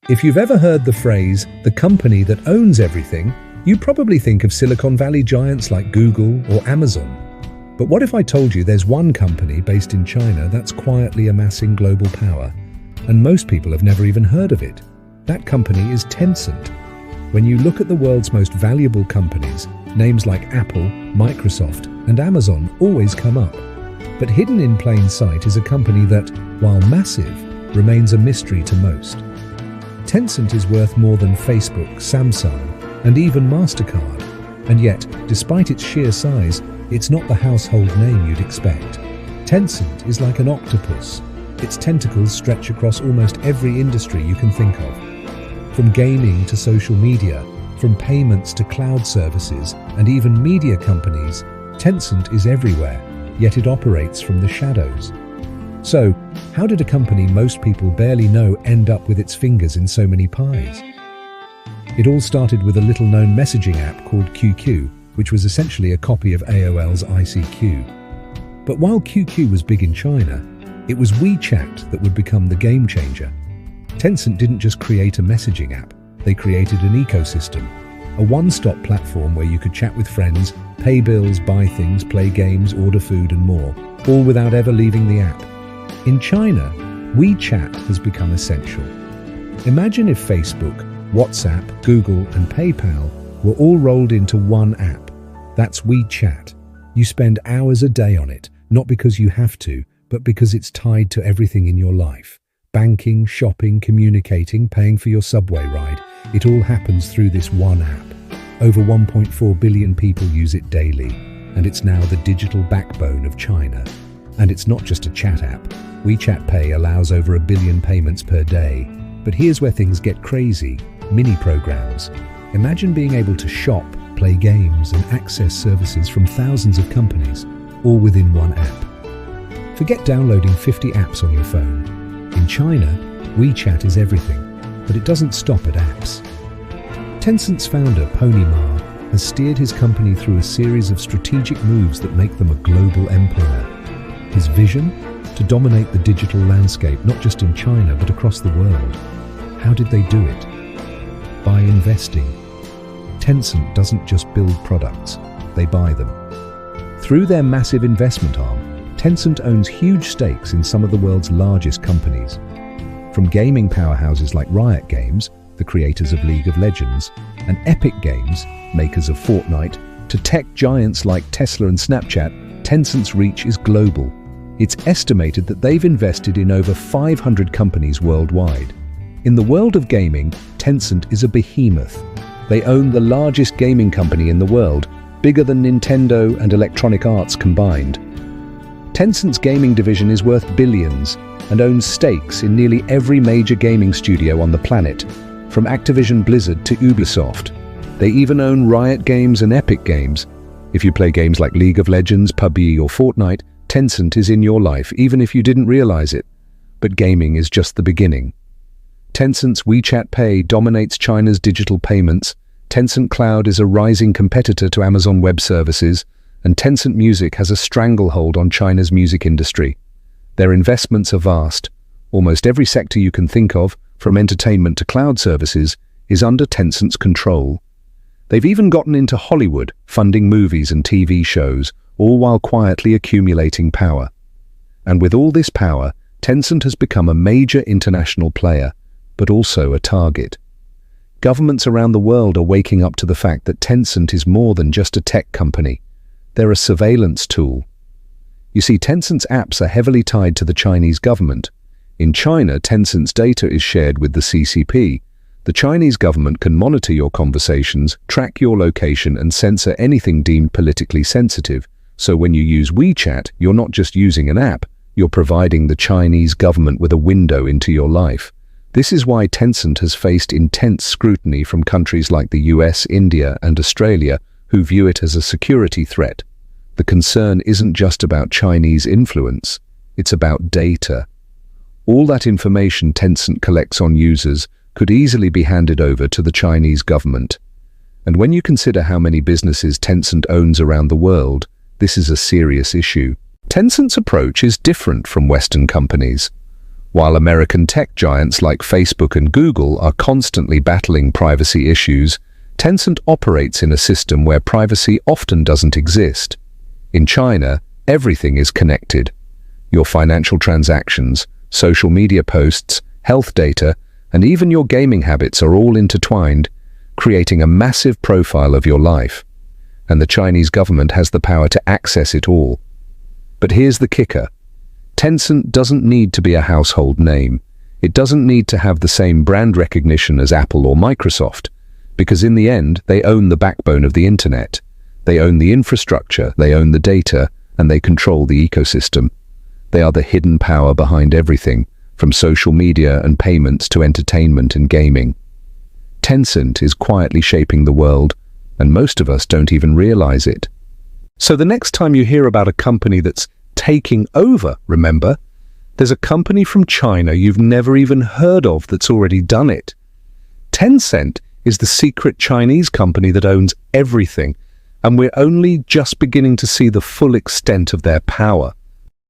If you've ever heard the phrase, the company that owns everything, you probably think of Silicon Valley giants like Google or Amazon. But what if I told you there's one company based in China that's quietly amassing global power, and most people have never even heard of it? That company is Tencent. When you look at the world's most valuable companies, names like Apple, Microsoft, and Amazon always come up. But hidden in plain sight is a company that, while massive, remains a mystery to most. Tencent is worth more than Facebook, Samsung, and even MasterCard. And yet, despite its sheer size, it's not the household name you'd expect. Tencent is like an octopus. Its tentacles stretch across almost every industry you can think of. From gaming to social media, from payments to cloud services, and even media companies, Tencent is everywhere, yet it operates from the shadows. So, how did a company most people barely know end up with its fingers in so many pies? It all started with a little-known messaging app called QQ, which was essentially a copy of AOL's ICQ. But while QQ was big in China, it was WeChat that would become the game changer. Tencent didn't just create a messaging app, they created an ecosystem, a one-stop platform where you could chat with friends, pay bills, buy things, play games, order food and more, all without ever leaving the app. In China, WeChat has become essential. Imagine if Facebook, WhatsApp, Google, and PayPal were all rolled into one app. That's WeChat. You spend hours a day on it, not because you have to, but because it's tied to everything in your life. Banking, shopping, communicating, paying for your subway ride. It all happens through this one app. Over 1.4 billion people use it daily, and it's now the digital backbone of China. And it's not just a chat app. WeChat Pay allows over 1 billion payments per day. But here's where things get crazy. Mini programs. Imagine being able to shop, play games, and access services from thousands of companies, all within one app. Forget downloading 50 apps on your phone. In China, WeChat is everything, but it doesn't stop at apps. Tencent's founder, Pony Ma, has steered his company through a series of strategic moves that make them a global empire. His vision? To dominate the digital landscape, not just in China, but across the world. How did they do it? By investing. Tencent doesn't just build products, they buy them. Through their massive investment arm, Tencent owns huge stakes in some of the world's largest companies. From gaming powerhouses like Riot Games, the creators of League of Legends, and Epic Games, makers of Fortnite, to tech giants like Tesla and Snapchat, Tencent's reach is global. It's estimated that they've invested in over 500 companies worldwide. In the world of gaming, Tencent is a behemoth. They own the largest gaming company in the world, bigger than Nintendo and Electronic Arts combined. Tencent's gaming division is worth billions and owns stakes in nearly every major gaming studio on the planet, from Activision Blizzard to Ubisoft. They even own Riot Games and Epic Games. If you play games like League of Legends, PUBG or Fortnite, Tencent is in your life, even if you didn't realize it. But gaming is just the beginning. Tencent's WeChat Pay dominates China's digital payments. Tencent Cloud is a rising competitor to Amazon Web Services, and Tencent Music has a stranglehold on China's music industry. Their investments are vast. Almost every sector you can think of, from entertainment to cloud services, is under Tencent's control. They've even gotten into Hollywood, funding movies and TV shows, all while quietly accumulating power. And with all this power, Tencent has become a major international player, but also a target. Governments around the world are waking up to the fact that Tencent is more than just a tech company. They're a surveillance tool. You see, Tencent's apps are heavily tied to the Chinese government. In China, Tencent's data is shared with the CCP. The Chinese government can monitor your conversations, track your location, and censor anything deemed politically sensitive. So when you use WeChat, you're not just using an app, you're providing the Chinese government with a window into your life. This is why Tencent has faced intense scrutiny from countries like the US, India, and Australia, who view it as a security threat. The concern isn't just about Chinese influence, it's about data. All that information Tencent collects on users could easily be handed over to the Chinese government. And when you consider how many businesses Tencent owns around the world, this is a serious issue. Tencent's approach is different from Western companies. While American tech giants like Facebook and Google are constantly battling privacy issues, Tencent operates in a system where privacy often doesn't exist. In China, everything is connected. Your financial transactions, social media posts, health data, and even your gaming habits are all intertwined, creating a massive profile of your life. And the Chinese government has the power to access it all. But here's the kicker. Tencent doesn't need to be a household name. It doesn't need to have the same brand recognition as Apple or Microsoft, because in the end, they own the backbone of the internet. They own the infrastructure, they own the data, and they control the ecosystem. They are the hidden power behind everything, from social media and payments to entertainment and gaming. Tencent is quietly shaping the world, and most of us don't even realize it. So the next time you hear about a company that's taking over, remember, there's a company from China you've never even heard of that's already done it. Tencent is the secret Chinese company that owns everything, and we're only just beginning to see the full extent of their power.